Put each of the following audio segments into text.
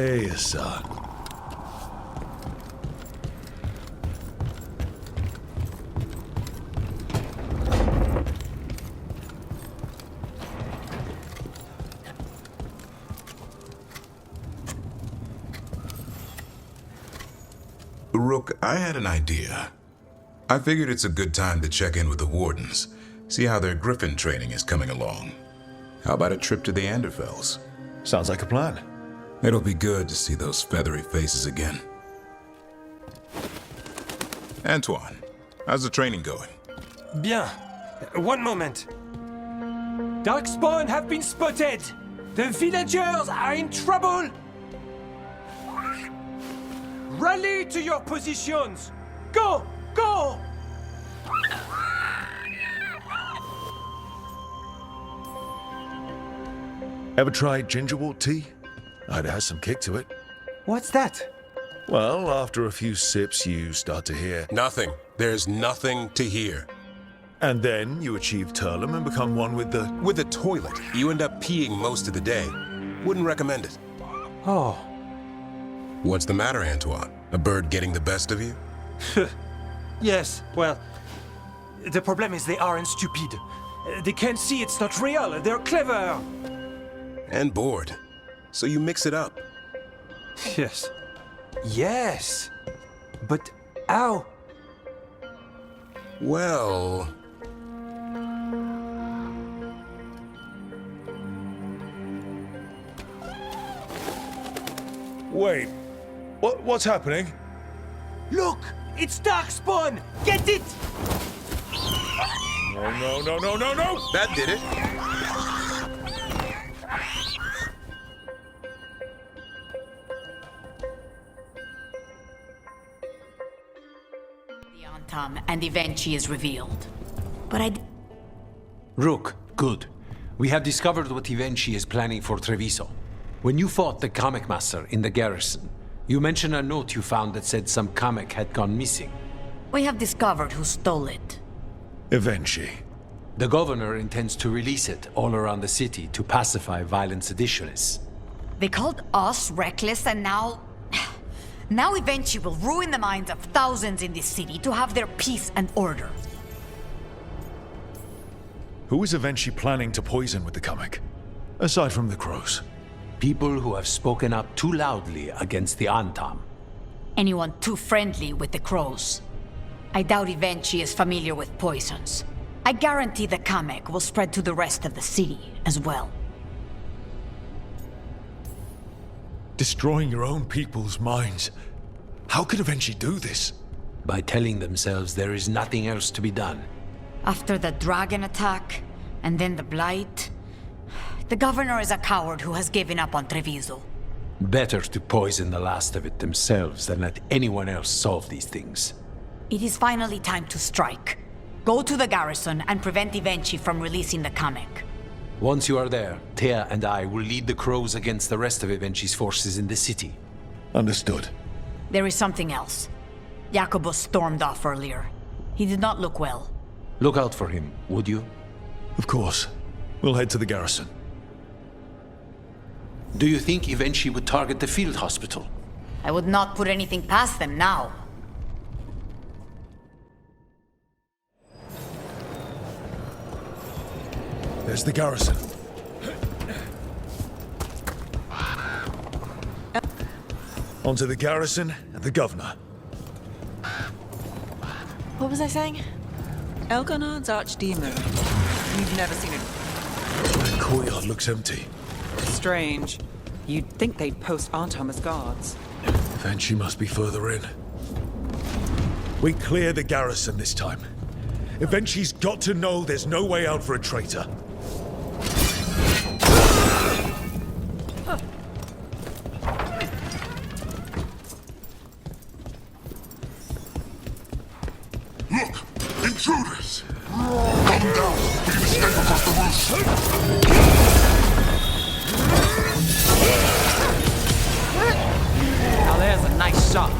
Hey, son. Rook, I had an idea. I figured it's a good time to check in with the Wardens, see how their Griffin training is coming along. How about a trip to the Anderfells? Sounds like a plan. It'll be good to see those feathery faces again. Antoine, how's the training going? Bien. One moment. Darkspawn have been spotted! The villagers are in trouble! Rally to your positions! Go! Go! Ever tried gingerwort tea? It has some kick to it. What's that? Well, after a few sips, you start to hear. Nothing. There's nothing to hear. And then you achieve Turlum and become one with the... With a toilet, you end up peeing most of the day. Wouldn't recommend it. Oh. What's the matter, Antoine? A bird getting the best of you? Yes, well, the problem is they aren't stupid. They can't see it's not real. They're clever. And bored. So you mix it up. Yes. Yes. But how? Well... Wait. What's happening? Look! It's Darkspawn! Get it! No, no, no, no, no, no! That did it. The Antam and Evenchi is revealed. But Rook, good. We have discovered what Evenchi is planning for Treviso. When you fought the Kamek Master in the garrison, you mentioned a note you found that said some Kamek had gone missing. we have discovered who stole it. Evenchi. The governor intends to release it all around the city to pacify violent seditionists. They called us reckless, and now... Now Evenchi will ruin the minds of thousands in this city to have their peace and order. Who is Evenchi planning to poison with the Kamek? Aside from the crows. People who have spoken up too loudly against the Antam. Anyone too friendly with the crows. I doubt Evenchi is familiar with poisons. I guarantee the Kamek will spread to the rest of the city as well. Destroying your own people's minds. How could Evenchi do this? By telling themselves there is nothing else to be done. After the dragon attack, and then the blight... The governor is a coward who has given up on Treviso. Better to poison the last of it themselves than let anyone else solve these things. It is finally time to strike. Go to the garrison and prevent Evenchi from releasing the Kamek. Once you are there, Thea and I will lead the crows against the rest of Evenchi's forces in the city. Understood. There is something else. Jacobus stormed off earlier. He did not look well. Look out for him, would you? Of course. We'll head to the garrison. Do you think Evenchi would target the field hospital? I would not put anything past them now. There's the garrison. Onto the garrison and the governor. What was I saying? Elgonard's archdemon. You've never seen it. The courtyard looks empty. Strange. You'd think they'd post Antam as guards. Evenchi must be further in. We clear the garrison this time. Evenchi's got to know there's no way out for a traitor. Look! Intruders! Come down! We can escape across the roof! Now there's a nice shot.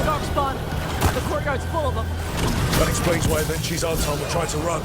Darkspawn! The courtyard's full of them. That explains why Evenchi's Antam will try to run.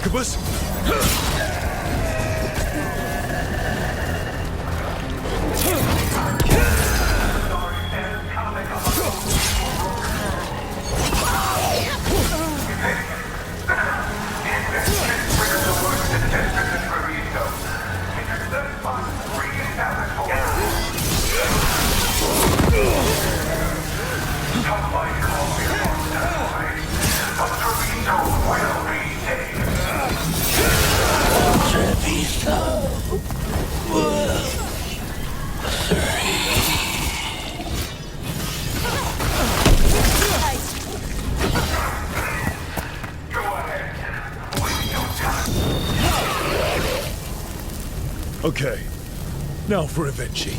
of us? Okay, now for Avenchi.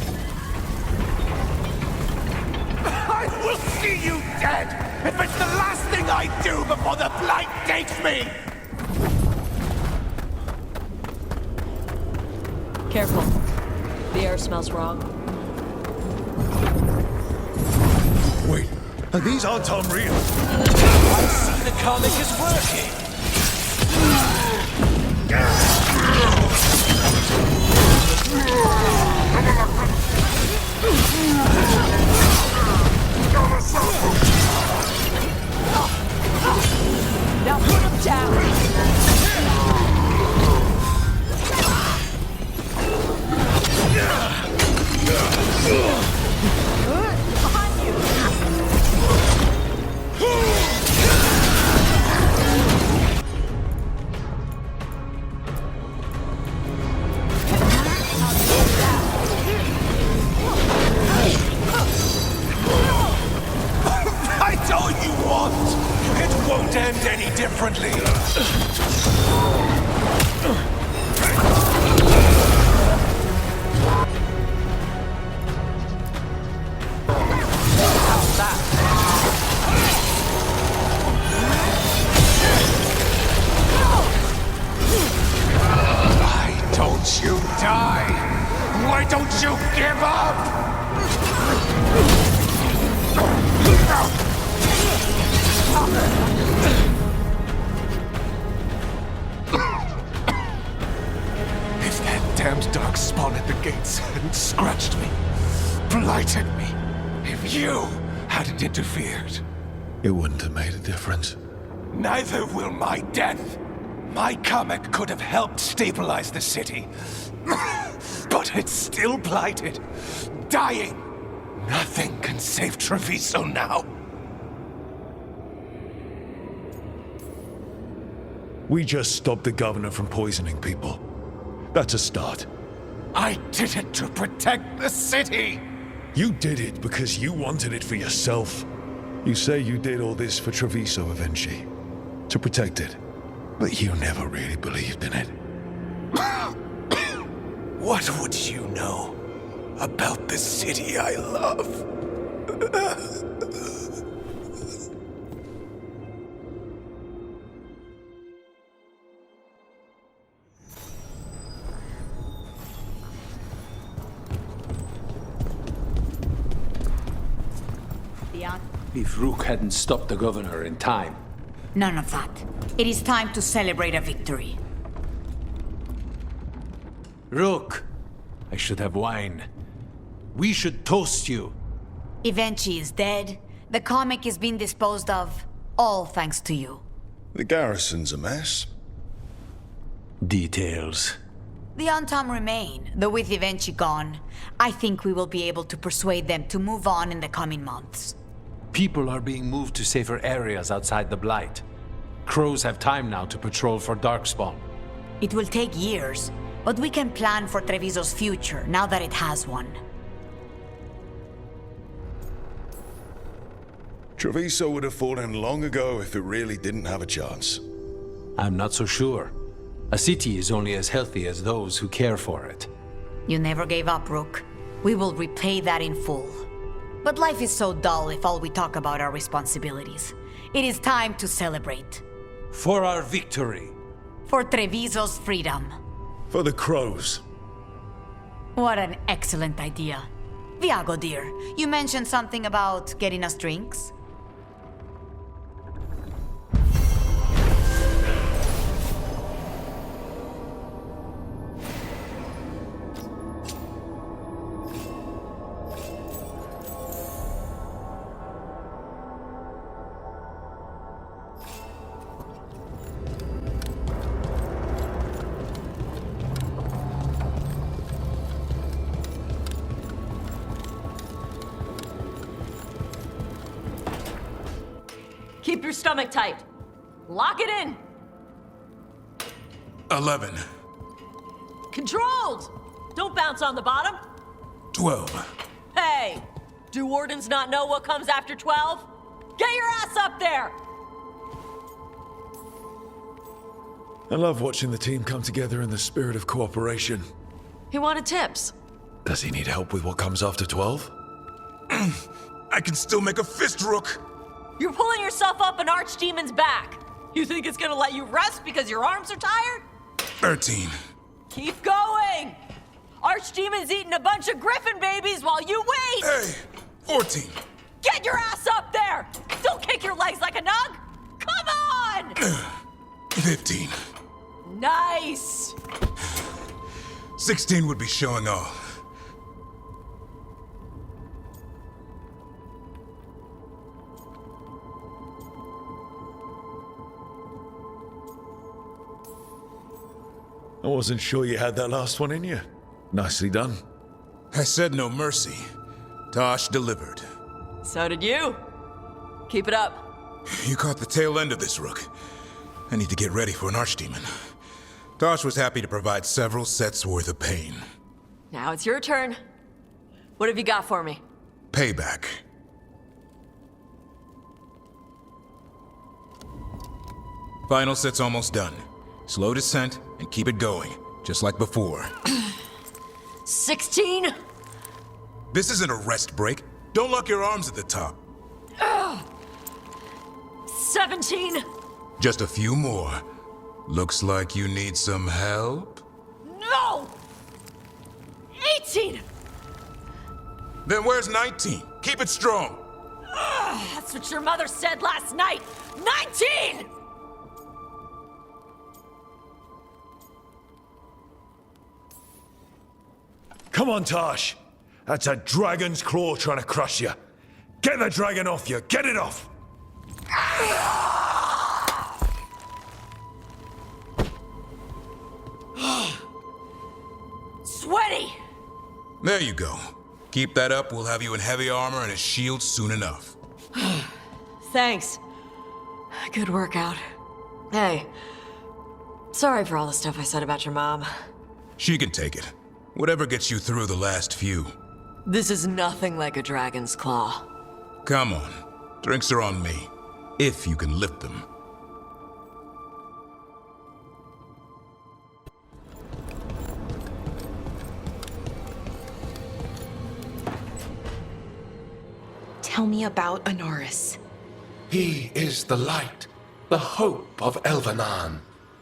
I will see you dead if it's the last thing I do before the Blight takes me! Careful. The air smells wrong. Wait, these aren't unreal. I see the comic is working! Now put him down! Behind That's all you want! It won't end any differently! Why don't you die? Why don't you give up? If that damned dark spawn at the gates hadn't scratched me, blighted me, if you hadn't interfered, It wouldn't have made a difference. neither will my death. My comic could have helped stabilize the city. But it's still blighted, dying. Nothing can save Treviso now. We just stopped the governor from poisoning people. That's a start. I did it to protect the city. You did it because you wanted it for yourself. You say you did all this for Treviso, Avenchi. To protect it. But you never really believed in it. What would you know about the city I love? If Rook hadn't stopped the governor in time. None of that. It is time to celebrate a victory. Rook! I should have wine. We should toast you. Evenchi is dead. The comic is being disposed of. All thanks to you. The garrison's a mess. Details. The Untom remain, though with Evenchi gone, I think we will be able to persuade them to move on in the coming months. People are being moved to safer areas outside the Blight. Crows have time now to patrol for Darkspawn. It will take years, but we can plan for Treviso's future now that it has one. Treviso would have fallen long ago if it really didn't have a chance. I'm not so sure. A city is only as healthy as those who care for it. You never gave up, Rook. We will repay that in full. But life is so dull if all we talk about are responsibilities. It is time to celebrate. For our victory. For Treviso's freedom. For the crows. What an excellent idea. Viago, dear, you mentioned something about getting us drinks? Keep your stomach tight. Lock it in. 11. Controlled! Don't bounce on the bottom. 12. Hey! Do wardens not know what comes after 12? Get your ass up there! I love watching the team come together in the spirit of cooperation. He wanted tips. Does he need help with what comes after 12? I can still make a fist, Rook. You're pulling yourself up an archdemon's back. You think it's gonna let you rest because your arms are tired? 13. Keep going! Archdemon's eating a bunch of griffin babies while you wait! Hey, 14. Get your ass up there! Don't kick your legs like a nug! Come on! 15. Nice! 16 would be showing off. I wasn't sure you had that last one in you. Nicely done. I said no mercy. Tosh delivered. So did you. Keep it up. You caught the tail end of this, Rook. I need to get ready for an archdemon. Tosh was happy to provide several sets worth of pain. Now it's your turn. What have you got for me? Payback. Final set's almost done. Slow descent and keep it going, just like before. 16? This isn't a rest break. Don't lock your arms at the top. 17? Just a few more. Looks like you need some help? No! 18! Then where's 19? Keep it strong. That's what your mother said last night! 19! Come on, Tosh. That's a dragon's claw trying to crush you. Get the dragon off you. Get it off. Sweaty! There you go. Keep that up, we'll have you in heavy armor and a shield soon enough. Thanks. Good workout. Hey, sorry for all the stuff I said about your mom. She can take it. Whatever gets you through the last few. This is nothing like a dragon's claw. Come on. Drinks are on me. If you can lift them. Tell me about Anaris. He is the light, the hope of Elvenan,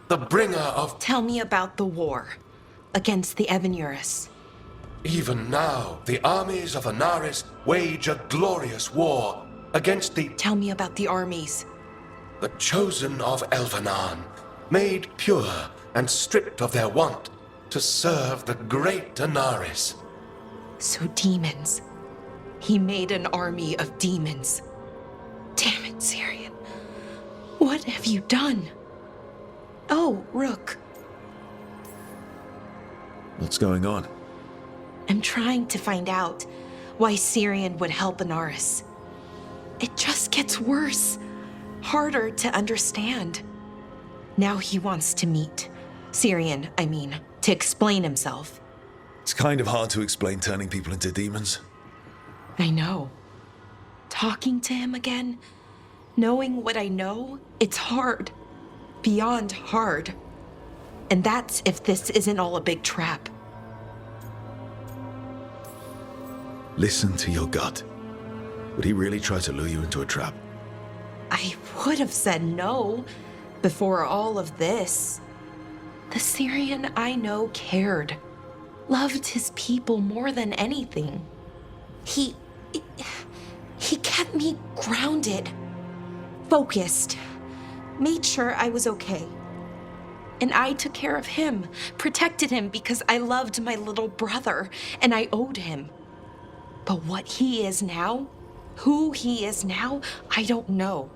the bringer of... Tell me about the war against the Evenuris. Even now, the armies of Anaris wage a glorious war against the... Tell me about the armies. The chosen of Elvenan, made pure and stripped of their want to serve the great Anaris. So demons. He made an army of demons. Damn it, Syrian. What have you done? Oh, Rook. What's going on? I'm trying to find out why Syrian would help Anaris. It just gets worse. Harder to understand. Now he wants to meet. Syrian, I mean, to explain himself. It's kind of hard to explain turning people into demons. I know. Talking to him again, knowing what I know, it's hard. Beyond hard. And that's if this isn't all a big trap. Listen to your gut. Would he really try to lure you into a trap? I would have said no before all of this. The Syrian I know cared. Loved his people more than anything. He kept me grounded, focused, made sure I was okay. And I took care of him, protected him because I loved my little brother and I owed him. But what he is now, who he is now, I don't know.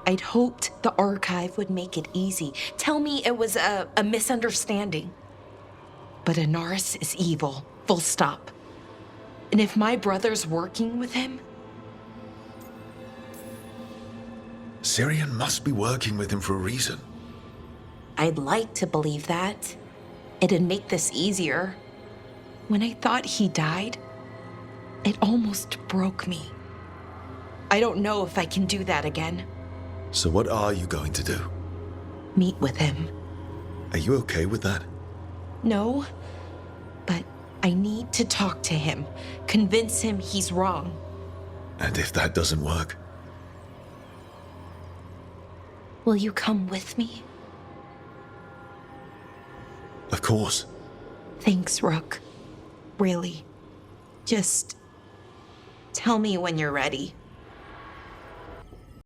I'd hoped the archive would make it easy, tell me it was a misunderstanding. But Anaris is evil, full stop. And if my brother's working with him, Syrian must be working with him for a reason. I'd like to believe that. It'd make this easier. When I thought he died, it almost broke me. I don't know if I can do that again. So what are you going to do? Meet with him. Are you okay with that? No, but I need to talk to him, convince him he's wrong. And if that doesn't work? Will you come with me? Of course. Thanks, Rook. Really. Just tell me when you're ready.